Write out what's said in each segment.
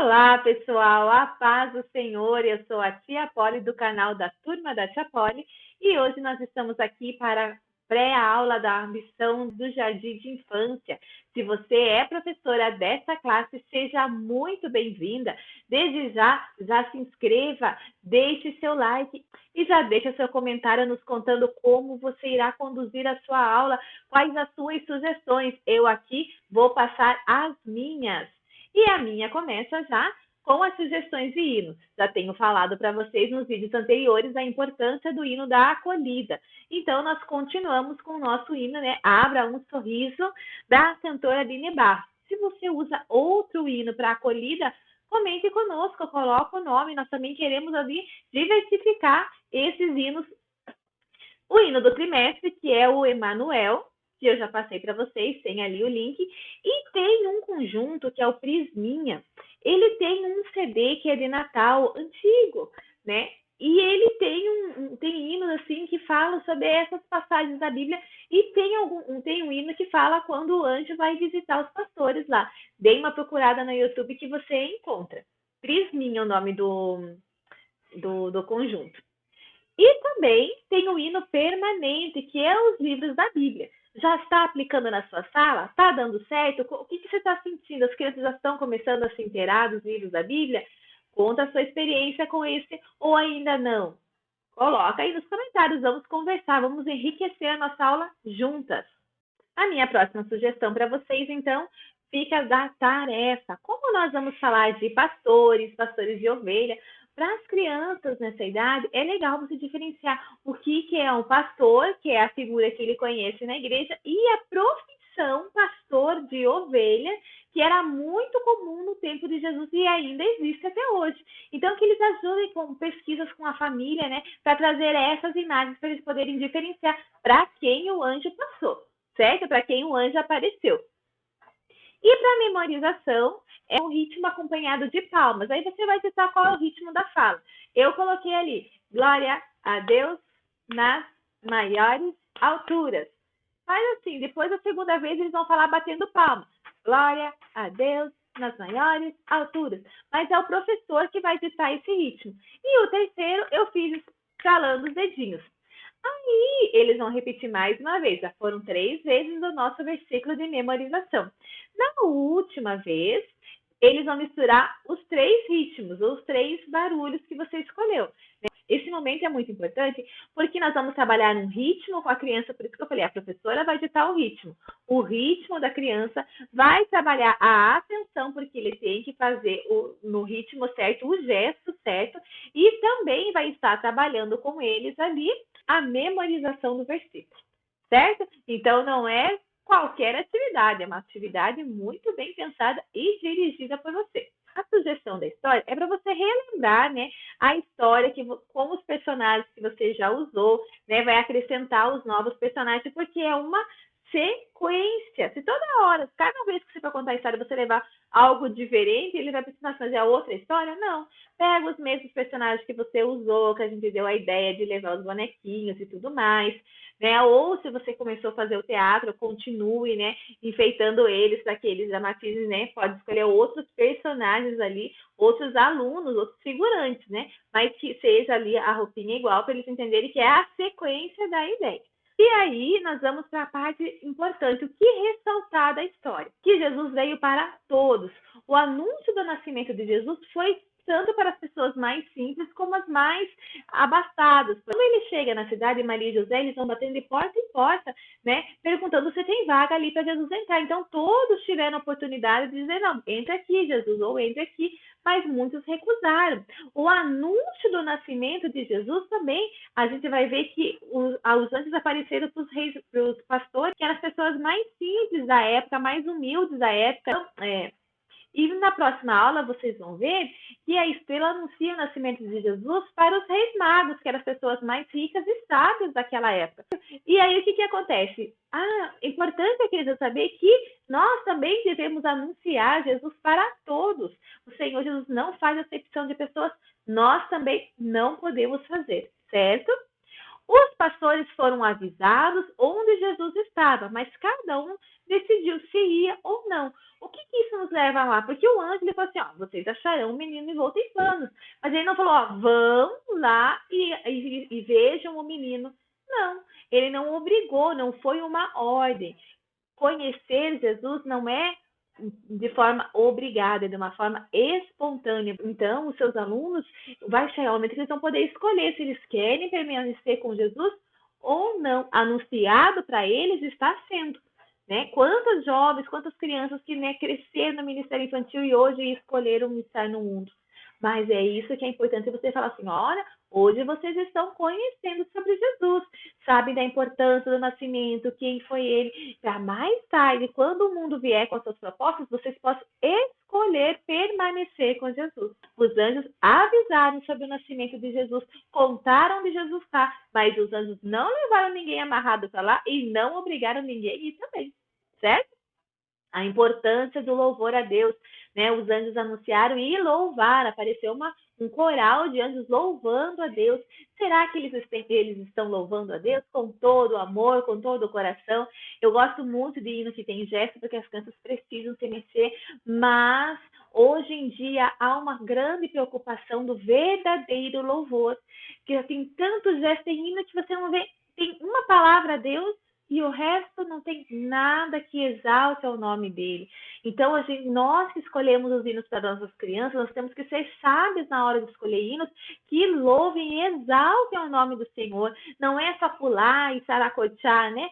Olá, pessoal, a paz do Senhor. Eu sou a Tia Poli do canal da Turma da Tia Poli e hoje nós estamos aqui para a pré-aula da lição do Jardim de Infância. Se você é professora dessa classe, seja muito bem-vinda. Desde já se inscreva, deixe seu like e já deixe seu comentário nos contando como você irá conduzir a sua aula, quais as suas sugestões. Eu aqui vou passar as minhas. E a minha começa já com as sugestões de hino. Já tenho falado para vocês nos vídeos anteriores a importância do hino da acolhida. Então, nós continuamos com o nosso hino, né? Abra um sorriso, da cantora Aline Barros. Se você usa outro hino para acolhida, comente conosco, coloque o nome. Nós também queremos ali diversificar esses hinos. O hino do trimestre, que é o Emanuel, que eu já passei para vocês, tem ali o link. E tem um conjunto que é o Prisminha. Ele tem um CD que é de Natal, antigo, né? E ele tem hinos assim que falam sobre essas passagens da Bíblia e tem um hino que fala quando o anjo vai visitar os pastores lá. Dê uma procurada no YouTube que você encontra. Prisminha é o nome do conjunto. E também tem o hino permanente, que é os livros da Bíblia. Já está aplicando na sua sala? Está dando certo? O que você está sentindo? As crianças já estão começando a se inteirar dos livros da Bíblia? Conta a sua experiência com esse ou ainda não? Coloca aí nos comentários, vamos conversar, vamos enriquecer a nossa aula juntas. A minha próxima sugestão para vocês, então, fica da tarefa. Como nós vamos falar de pastores de ovelha, para as crianças nessa idade, é legal você diferenciar o que é um pastor, que é a figura que ele conhece na igreja, e a profissão pastor de ovelha, que era muito comum no tempo de Jesus e ainda existe até hoje. Então, que eles ajudem com pesquisas com a família, né, para trazer essas imagens para eles poderem diferenciar para quem o anjo passou, certo? Para quem o anjo apareceu. E para memorização, é um ritmo acompanhado de palmas. Aí você vai testar qual é o ritmo da fala. Eu coloquei ali, glória a Deus nas maiores alturas. Faz assim, depois da segunda vez eles vão falar batendo palmas. Glória a Deus nas maiores alturas. Mas é o professor que vai testar esse ritmo. E o terceiro eu fiz escalando os dedinhos. Aí eles vão repetir mais uma vez. Já foram 3 vezes o nosso versículo de memorização. Na última vez, eles vão misturar os 3 ritmos, os 3 barulhos que você escolheu. Esse momento é muito importante porque nós vamos trabalhar um ritmo com a criança, por isso que eu falei, a professora vai ditar o ritmo. O ritmo da criança vai trabalhar a atenção, porque ele tem que fazer no ritmo certo, o gesto certo, e também vai estar trabalhando com eles ali a memorização do versículo, certo? Então, não é qualquer atividade, é uma atividade muito bem pensada e dirigida por você. A sugestão da história é para você relembrar, né, a história com os personagens que você já usou, né, vai acrescentar os novos personagens, porque é uma sequência. Se toda hora, cada vez que você for contar a história, você levar algo diferente, ele vai precisar fazer a outra história? Não. Pega os mesmos personagens que você usou, que a gente deu a ideia de levar os bonequinhos e tudo mais, né? Ou se você começou a fazer o teatro, continue, né, enfeitando eles para que eles dramatizem, né? Pode escolher outros personagens ali, outros alunos, outros figurantes, né? Mas que seja ali a roupinha igual para eles entenderem que é a sequência da ideia. E aí nós vamos para a parte importante, o que ressaltar da história? Que Jesus veio para todos. O anúncio do nascimento de Jesus foi tanto para as pessoas mais simples como as mais abastadas. Quando ele chega na cidade, Maria e José, eles vão batendo de porta em porta, né, perguntando se tem vaga ali para Jesus entrar. Então todos tiveram a oportunidade de dizer, não, entra aqui, Jesus, ou entra aqui, mas muitos recusaram. O anúncio do nascimento de Jesus também, a gente vai ver que os anjos apareceram para os pastores, que eram as pessoas mais simples da época, mais humildes da época. E na próxima aula vocês vão ver que a estrela anuncia o nascimento de Jesus para os reis magos, que eram as pessoas mais ricas e sábias daquela época. E aí o que acontece? Importante é que saber que nós também devemos anunciar Jesus para todos. O Senhor Jesus não faz acepção de pessoas, nós também não podemos fazer, certo? Os pastores foram avisados onde Jesus estava, mas cada um decidiu se ia ou não. O que isso nos leva lá? Porque o anjo ele falou assim, ó, vocês acharão um menino envolto em panos. Mas ele não falou, ó, vão lá e vejam o menino. Não, ele não obrigou, não foi uma ordem. Conhecer Jesus não é de forma obrigada, de uma forma espontânea. Então, os seus alunos, vai chegar um momento que eles vão poder escolher se eles querem permanecer com Jesus ou não. Anunciado para eles está sendo. Né? Quantos jovens, quantas crianças que cresceram no ministério infantil e hoje escolheram estar no mundo. Mas é isso que é importante você falar assim, olha, hoje vocês estão conhecendo sobre Jesus, sabem da importância do nascimento, quem foi ele, para mais tarde, quando o mundo vier com as suas propostas, vocês possam escolher permanecer com Jesus. Os anjos avisaram sobre o nascimento de Jesus, contaram onde Jesus está, mas os anjos não levaram ninguém amarrado para lá e não obrigaram ninguém a ir também, certo? A importância do louvor a Deus, né? Os anjos anunciaram e louvaram, apareceu um coral de anjos louvando a Deus. Será que eles estão louvando a Deus com todo o amor, com todo o coração? Eu gosto muito de hino que tem gesto, porque as crianças precisam se mexer, mas hoje em dia há uma grande preocupação do verdadeiro louvor, que tem tanto gesto em hino que você não vê, tem uma palavra a Deus, e o resto não tem nada que exalte o nome dele. Então, nós que escolhemos os hinos para nossas crianças, nós temos que ser sábios na hora de escolher hinos que louvem e exaltem o nome do Senhor. Não é só pular e saracotear, né?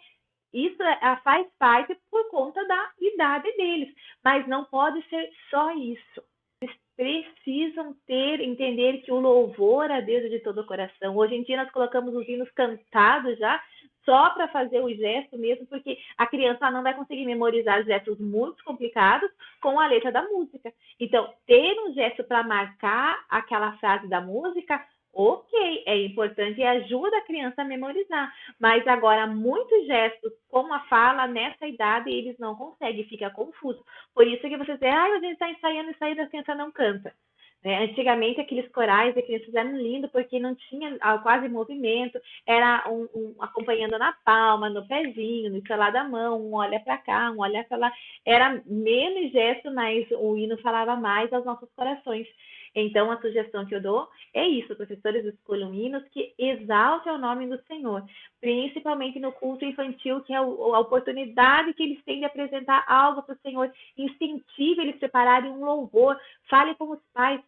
Isso faz parte por conta da idade deles, mas não pode ser só isso. Eles precisam entender que o louvor a Deus é de todo o coração. Hoje em dia nós colocamos os hinos cantados já, só para fazer o gesto mesmo, porque a criança não vai conseguir memorizar gestos muito complicados com a letra da música. Então, ter um gesto para marcar aquela frase da música, ok, é importante e ajuda a criança a memorizar. Mas agora, muitos gestos com a fala nessa idade, eles não conseguem, fica confuso. Por isso que você diz, a gente está ensaiando isso aí, a criança não canta. Antigamente, aqueles corais de crianças eram lindos porque não tinha quase movimento, era acompanhando na palma, no pezinho, no celular da mão, um olha para cá, um olha para lá. Era menos gesto, mas o hino falava mais aos nossos corações. Então, a sugestão que eu dou é isso, professores escolham hinos que exaltem o nome do Senhor, principalmente no culto infantil, que é a oportunidade que eles têm de apresentar algo para o Senhor, incentive eles a prepararem um louvor, fale com os pais,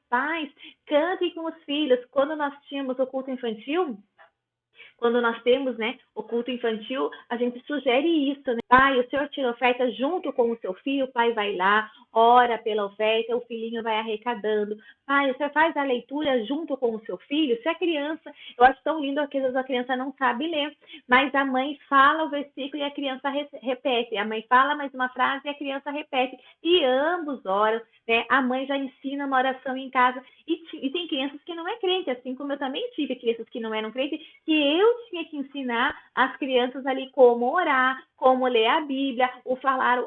cantem com os filhos. Quando nós tínhamos o culto infantil, quando nós temos, né, o culto infantil, a gente sugere isso, né? Pai, o senhor tira oferta junto com o seu filho, o pai vai lá, ora pela oferta, o filhinho vai arrecadando. Pai, o senhor faz a leitura junto com o seu filho? Se a criança, eu acho tão lindo que às vezes a criança não sabe ler, mas a mãe fala o versículo e a criança repete. A mãe fala mais uma frase e a criança repete. E ambos oram, né? A mãe já ensina uma oração em casa. E tem crianças que não é crente, assim como eu também tive crianças que não eram crentes, que eu tinha que ensinar as crianças ali como orar, como ler a Bíblia, o falar,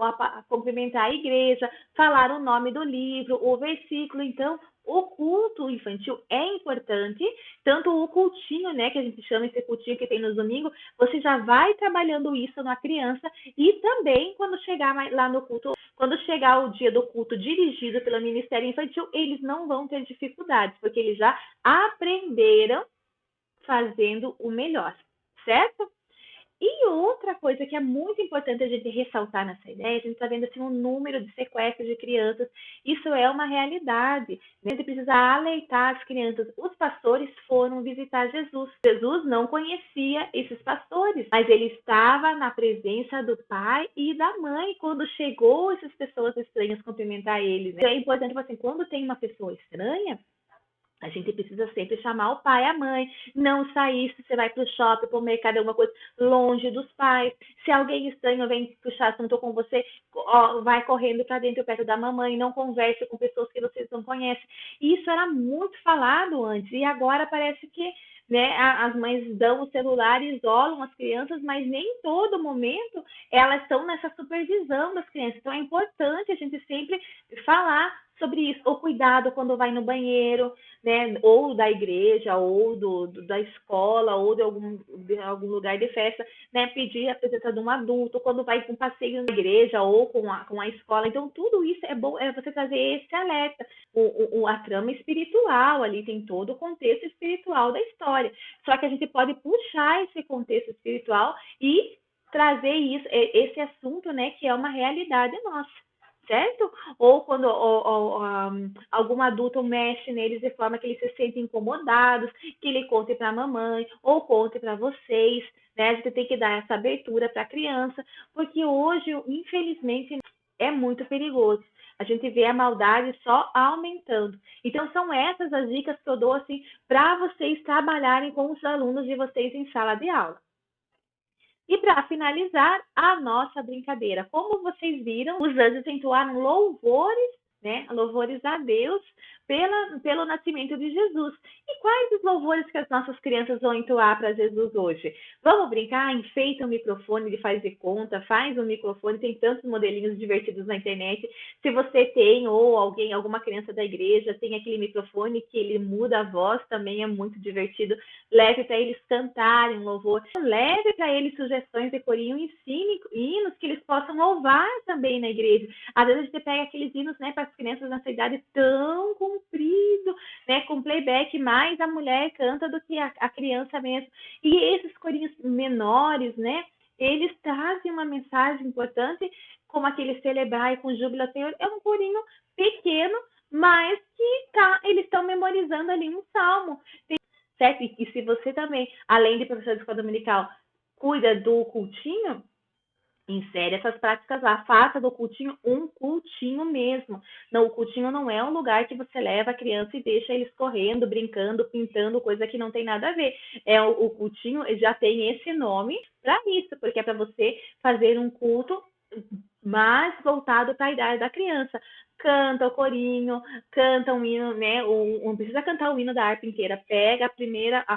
cumprimentar a igreja, falar o nome do livro, o versículo. Então, o culto infantil é importante, tanto o cultinho, né, que a gente chama esse cultinho que tem nos domingos, você já vai trabalhando isso na criança e também quando chegar lá no culto, quando chegar o dia do culto dirigido pelo Ministério Infantil, eles não vão ter dificuldades, porque eles já aprenderam fazendo o melhor, certo? E outra coisa que é muito importante a gente ressaltar nessa ideia, a gente está vendo assim, um número de sequestros de crianças, isso é uma realidade, né? A gente precisa alertar as crianças. Os pastores foram visitar Jesus. Jesus não conhecia esses pastores, mas ele estava na presença do pai e da mãe quando chegou essas pessoas estranhas cumprimentar eles. Né? Então é importante, assim, quando tem uma pessoa estranha, a gente precisa sempre chamar o pai e a mãe, não sair se você vai para o shopping, para o mercado, alguma coisa, longe dos pais. Se alguém estranho vem puxar assunto com você, vai correndo para dentro, perto da mamãe, não converse com pessoas que vocês não conhecem. Isso era muito falado antes, e agora parece que, né, as mães dão o celular e isolam as crianças, mas nem em todo momento elas estão nessa supervisão das crianças. Então é importante a gente sempre falar sobre isso. Ou cuidado quando vai no banheiro, né? Ou da igreja, ou da escola, ou de algum lugar de festa, né? Pedir a presença de um adulto, quando vai com um passeio na igreja ou com a escola. Então, tudo isso é bom, é você trazer esse alerta. A trama espiritual ali tem todo o contexto espiritual da história. Só que a gente pode puxar esse contexto espiritual e trazer isso, esse assunto, né, que é uma realidade nossa, certo? Ou quando algum adulto mexe neles de forma que eles se sentem incomodados, que ele conte para a mamãe ou conte para vocês, né? A gente tem que dar essa abertura para a criança, porque hoje, infelizmente, é muito perigoso. A gente vê a maldade só aumentando. Então, são essas as dicas que eu dou assim para vocês trabalharem com os alunos de vocês em sala de aula. E para finalizar a nossa brincadeira, como vocês viram, os anjos entoaram louvores, né? Louvores a Deus pelo nascimento de Jesus. E quais os louvores que as nossas crianças vão entoar para Jesus hoje? Vamos brincar? Enfeita o microfone de faz de conta, faz um microfone, tem tantos modelinhos divertidos na internet. Se você tem, ou alguém, alguma criança da igreja, tem aquele microfone que ele muda a voz, também é muito divertido. Leve para eles cantarem um louvor. Leve para eles sugestões de corinho, ensine hinos que eles possam louvar também na igreja. Às vezes você pega aqueles hinos, né, para as crianças nessa idade tão comprido, né, com playback, mais a mulher canta do que a criança mesmo. E esses corinhos menores, né, eles trazem uma mensagem importante, como aquele celebrar com júbilo ao Senhor. É um corinho pequeno, mas que eles estão memorizando ali um salmo. Certo? E se você também, além de professor de escola dominical, cuida do cultinho, insere essas práticas lá. Faça do cultinho um cultinho mesmo. Não, o cultinho não é um lugar que você leva a criança e deixa eles correndo, brincando, pintando, coisa que não tem nada a ver. O cultinho já tem esse nome para isso, porque é para você fazer um culto mais voltado para a idade da criança. Canta o corinho, canta um hino, né? Não precisa cantar o hino da harpa inteira. Pega a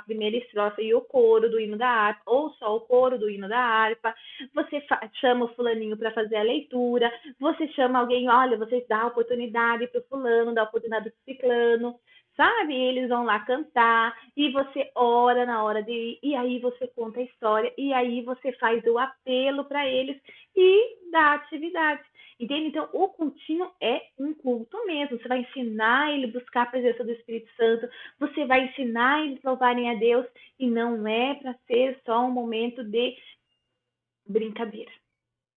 primeira estrofe e o coro do hino da harpa, ou só o coro do hino da harpa. Você chama o fulaninho para fazer a leitura. Você chama alguém, olha, você dá a oportunidade para o fulano, dá a oportunidade para o ciclano. Sabe? Eles vão lá cantar e você ora na hora de ir, e aí você conta a história, e aí você faz o apelo para eles e dá atividade. Entende? Então, o cultinho é um culto mesmo. Você vai ensinar ele a buscar a presença do Espírito Santo, você vai ensinar eles a louvarem a Deus, e não é para ser só um momento de brincadeira.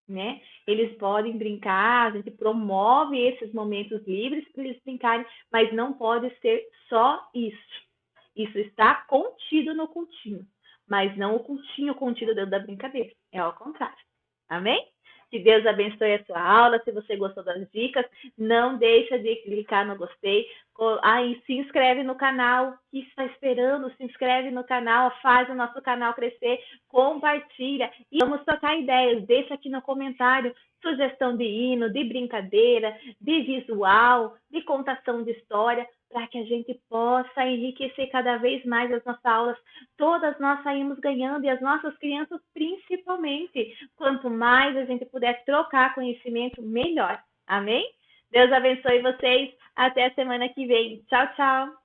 Né? Eles podem brincar, a gente promove esses momentos livres para eles brincarem, mas não pode ser só isso. Isso está contido no cultinho, mas não o cultinho contido dentro da brincadeira. É ao contrário. Amém? Que Deus abençoe a sua aula. Se você gostou das dicas, não deixa de clicar no gostei. E se inscreve no canal. Que está esperando? Se inscreve no canal, faz o nosso canal crescer, compartilha e vamos trocar ideias. Deixa aqui no comentário sugestão de hino, de brincadeira, de visual, de contação de história, para que a gente possa enriquecer cada vez mais as nossas aulas. Todas nós saímos ganhando, e as nossas crianças principalmente. Quanto mais a gente puder trocar conhecimento, melhor. Amém? Deus abençoe vocês. Até a semana que vem. Tchau, tchau.